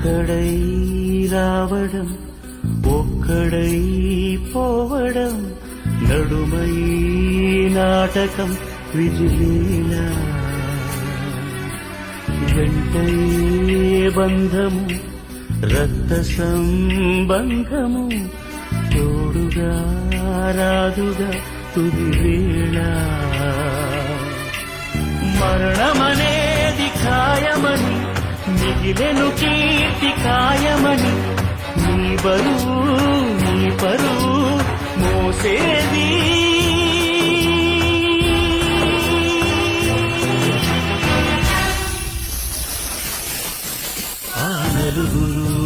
ఒక్కడై రావడం ఒక్కడై పోవడం నడుమై నాటకం విజిలీలా వెంటై బంధము రక్త సంబంధము తోడుగా రాదుగా తుది వేళ మరణమనేది ఖాయమని మిగిలెను కీర్తి కాయమని నీ బరువు నీ పరువు మోసేది ఆ నలుగురు